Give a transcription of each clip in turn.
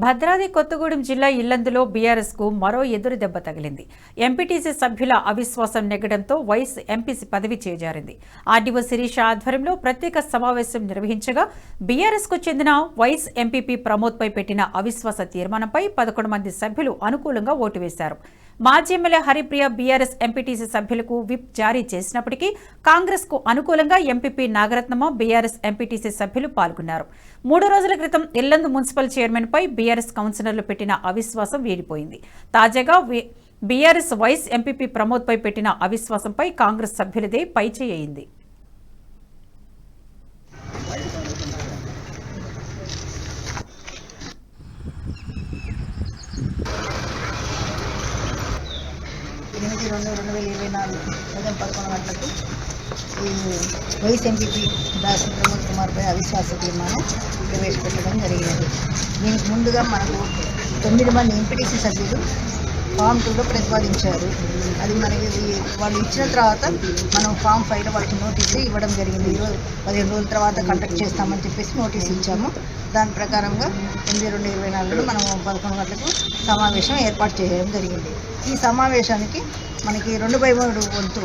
భద్రాద్రి కొత్తగూడెం జిల్లా ఇల్లందులో బీఆర్ఎస్ కు మరో ఎదురు దెబ్బ తగిలింది. ఎంపీటీసీ సభ్యుల అవిశ్వాసం నెగ్గడంతో వైస్ ఎంపీసీ పదవి చేజారింది. ఆర్డీఓ శిరీష ఆధ్వర్యంలో ప్రత్యేక సమావేశం నిర్వహించగా బీఆర్ఎస్ కు చెందిన వైస్ ఎంపీపీ ప్రమోద్ పై పెట్టిన అవిశ్వాస తీర్మానంపై 11 మంది సభ్యులు అనుకూలంగా ఓటు వేశారు. మాజీ ఎమ్మెల్యే హరిప్రియ బీఆర్ఎస్ ఎంపీటీసీ సభ్యులకు విప్ జారీ చేసినప్పటికీ కాంగ్రెస్ కు అనుకూలంగా ఎంపీపీ నాగరత్నమ బీఆర్ఎస్ ఎంపీటీసీ సభ్యులు పాల్గొన్నారు. 3 రోజుల క్రితం ఇల్లందు మున్సిపల్ చైర్మన్ పై బీఆర్ఎస్ కౌన్సిలర్లు పెట్టిన అవిశ్వాసం వీడిపోయింది. తాజాగా బీఆర్ఎస్ వైస్ ఎంపీపీ ప్రమోద్ పై పెట్టిన అవిశ్వాసంపై కాంగ్రెస్ సభ్యులదే పైచేయి అయింది. ఉదయం 11 గంటలకు ఈ వైస్ ఎంపీపీ దాస్ ప్రమోద్ కుమార్ పై అవిశ్వాస తీర్మానం ప్రవేశపెట్టడం జరిగినది. దీనికి ముందుగా మనకు 9 మంది ఎంపీటీసీ సభ్యులు ఫామ్ 2లో ప్రతిపాదించారు. అది మనకి వాళ్ళు ఇచ్చిన తర్వాత మనం ఫామ్ 5లో వాళ్ళకి నోటీసు ఇవ్వడం జరిగింది. 15 రోజుల తర్వాత కండక్ట్ చేస్తామని చెప్పేసి నోటీసు ఇచ్చాము. దాని ప్రకారంగా 8/2/24 మనం 11 గంటలకు సమావేశం ఏర్పాటు చేయడం జరిగింది. ఈ సమావేశానికి మనకి 2/3 వంతు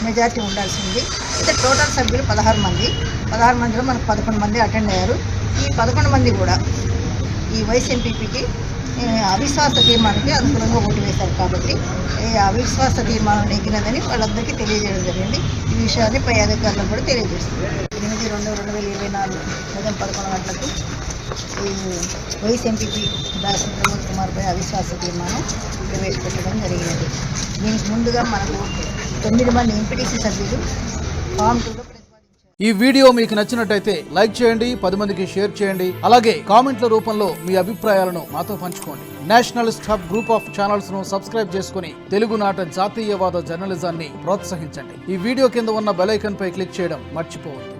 మెజార్టీ ఉండాల్సింది. అయితే టోటల్ సభ్యులు 16 మంది. 16 మందిలో మనకు 11 మంది అటెండ్ అయ్యారు. ఈ 11 మంది కూడా ఈ వైస్ ఎంపీపీకి అవిశ్వాస తీర్మానానికి అనుకూలంగా ఓటు వేశారు. కాబట్టి ఈ అవిశ్వాస తీర్మానం నెగ్గినదని వాళ్ళందరికీ తెలియజేయడం జరిగింది. ఈ విషయాన్ని పై అధికారులకు కూడా తెలియజేస్తుంది. 8/2/24 ఉదయం 11 గంటలకు ఈ వైస్ ఎంపీపీ దాస్ ప్రమోద్ కుమార్ పై అవిశ్వాస తీర్మానం ప్రవేశపెట్టడం జరిగినది. దీనికి ముందుగా మనకు 9 మంది ఎంపీటీసీ సభ్యులు ఫామ్ 2లో ఈ వీడియో మీకు నచ్చినట్టయితే లైక్ చేయండి, 10 మందికి షేర్ చేయండి. అలాగే కామెంట్ల రూపంలో మీ అభిప్రాయాలను మాతో పంచుకోండి. Nationalist hub group of channels ను సబ్స్క్రైబ్ చేసుకుని తెలుగునాట జాతీయవాద జర్నలిజాన్ని ప్రోత్సహించండి. ఈ వీడియో కింద ఉన్న బెల్ ఐకాన్ పై క్లిక్ చేయడం మర్చిపోవద్దు.